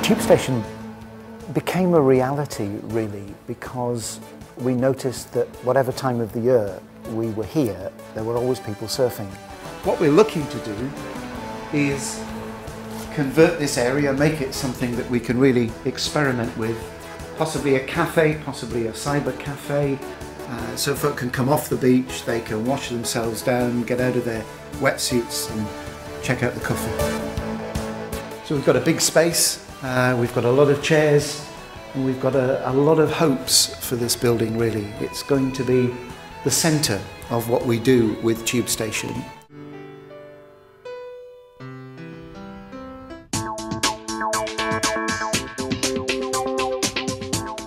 Tubestation became a reality really because we noticed that whatever time of the year we were here, there were always people surfing. What we're looking to do is convert this area, make it something that we can really experiment with, possibly a cafe, possibly a cyber cafe, so folk can come off the beach, they can wash themselves down, get out of their wetsuits and check out the coffee. So we've got a big space, we've got a lot of chairs, and we've got a lot of hopes for this building really. It's going to be the centre of what we do with Tubestation.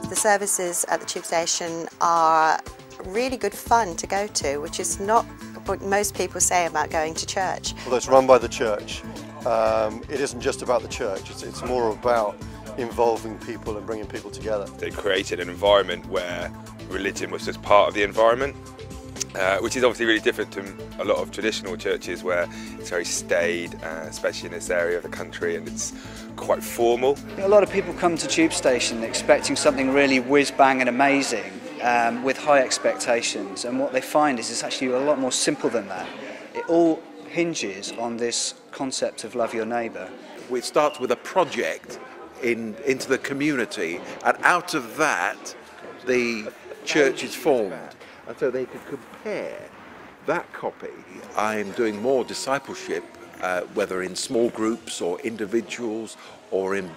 The services at the Tubestation are really good fun to go to, which is not what most people say about going to church. Although it's run by the church, it isn't just about the church, it's more about involving people and bringing people together. They created an environment where religion was just part of the environment, which is obviously really different to a lot of traditional churches where it's very staid, especially in this area of the country, and it's quite formal. A lot of people come to Tubestation expecting something really whiz-bang and amazing, with high expectations, and what they find is it's actually a lot more simple than that. It all hinges on this concept of love your neighbour. It starts with a project into the community, and out of that the church is formed. And so they could compare that copy. I'm doing more discipleship, whether in small groups or individuals or in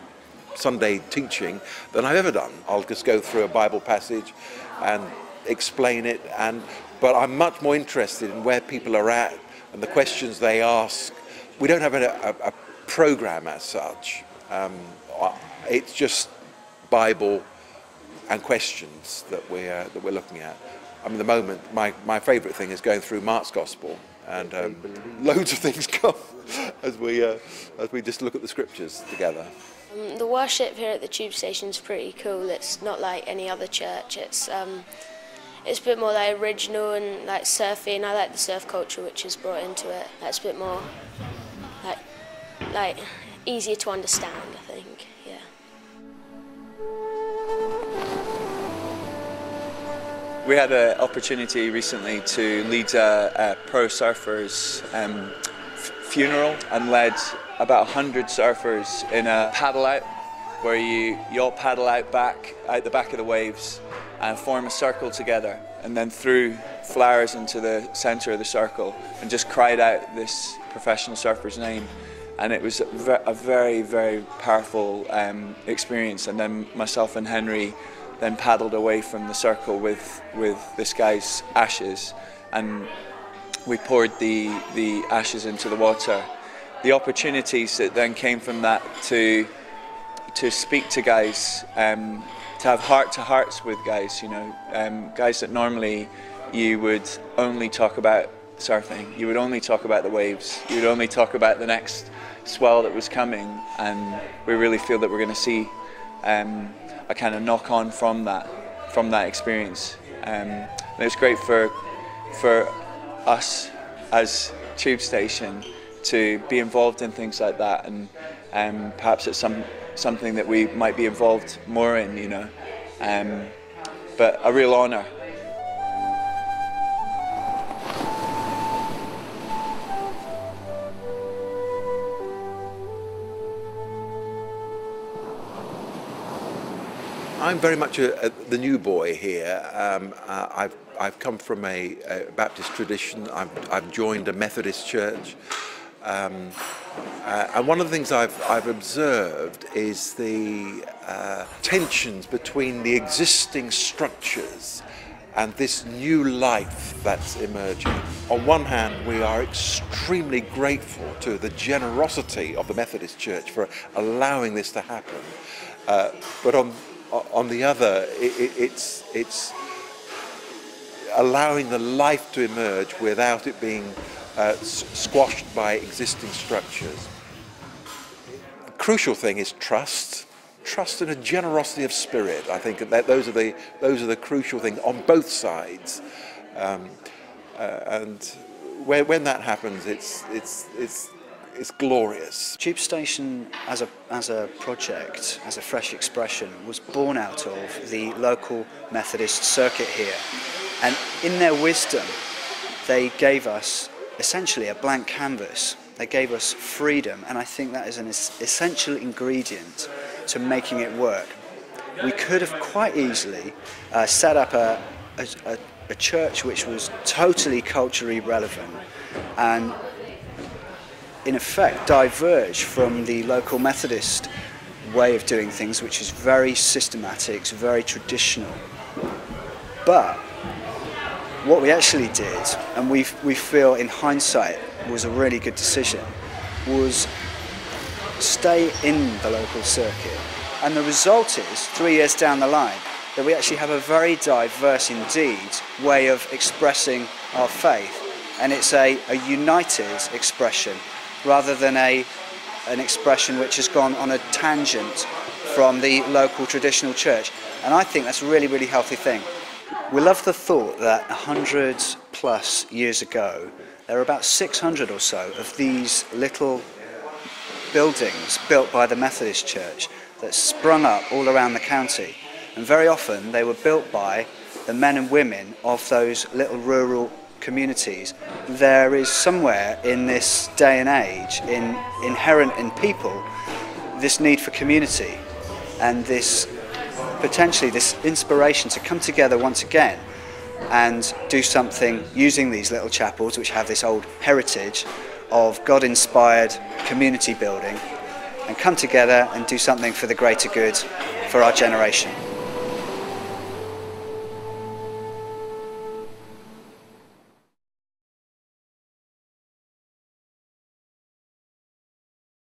Sunday teaching, than I've ever done. I'll just go through a Bible passage and explain it, but I'm much more interested in where people are at and the questions they ask. We don't have a program as such. It's just Bible and questions that we're looking at. I mean, at the moment, my favourite thing is going through Mark's Gospel, and loads of things come as we just look at the scriptures together. The worship here at the Tubestation is pretty cool. It's not like any other church. It's a bit more like original and like surfy, and I like the surf culture which is brought into it. That's a bit more like easier to understand, I think. Yeah. We had an opportunity recently to lead a pro surfers funeral, and led about 100 surfers in a paddle out, where you all paddle out the back of the waves and form a circle together, and then threw flowers into the centre of the circle and just cried out this professional surfer's name. And it was a very, very powerful experience. And then myself and Henry then paddled away from the circle with this guy's ashes, and we poured the ashes into the water. The opportunities that then came from that to speak to guys, to have heart-to-hearts with guys, you know, guys that normally you would only talk about surfing, you would only talk about the waves, you would only talk about the next swell that was coming, and we really feel that we're going to see a kind of knock-on from that experience. And it was great for us as Tubestation to be involved in things like that, and perhaps it's something that we might be involved more in, you know. But a real honour. I'm very much the new boy here. I've come from a Baptist tradition. I've joined a Methodist church, and one of the things I've observed is the tensions between the existing structures and this new life that's emerging. On one hand, we are extremely grateful to the generosity of the Methodist Church for allowing this to happen, but on the other, it's allowing the life to emerge without it being squashed by existing structures. The crucial thing is trust and a generosity of spirit. I think that those are the crucial things on both sides, and when that happens, it's is glorious. Tubestation as a project, as a fresh expression, was born out of the local Methodist circuit here. And in their wisdom, they gave us essentially a blank canvas. They gave us freedom, and I think that is an essential ingredient to making it work. We could have quite easily set up a church which was totally culturally relevant and in effect diverge from the local Methodist way of doing things, which is very systematic, it's very traditional. But what we actually did, and we feel in hindsight was a really good decision, was stay in the local circuit. And the result is, 3 years down the line, that we actually have a very diverse indeed way of expressing our faith. And it's a united expression rather than an expression which has gone on a tangent from the local traditional church. And I think that's a really, really healthy thing. We love the thought that 100 plus years ago, there were about 600 or so of these little buildings built by the Methodist Church that sprung up all around the county. And very often they were built by the men and women of those little rural communities. There is somewhere in this day and age, inherent in people, this need for community and this potentially this inspiration to come together once again and do something using these little chapels which have this old heritage of God-inspired community building and come together and do something for the greater good for our generation.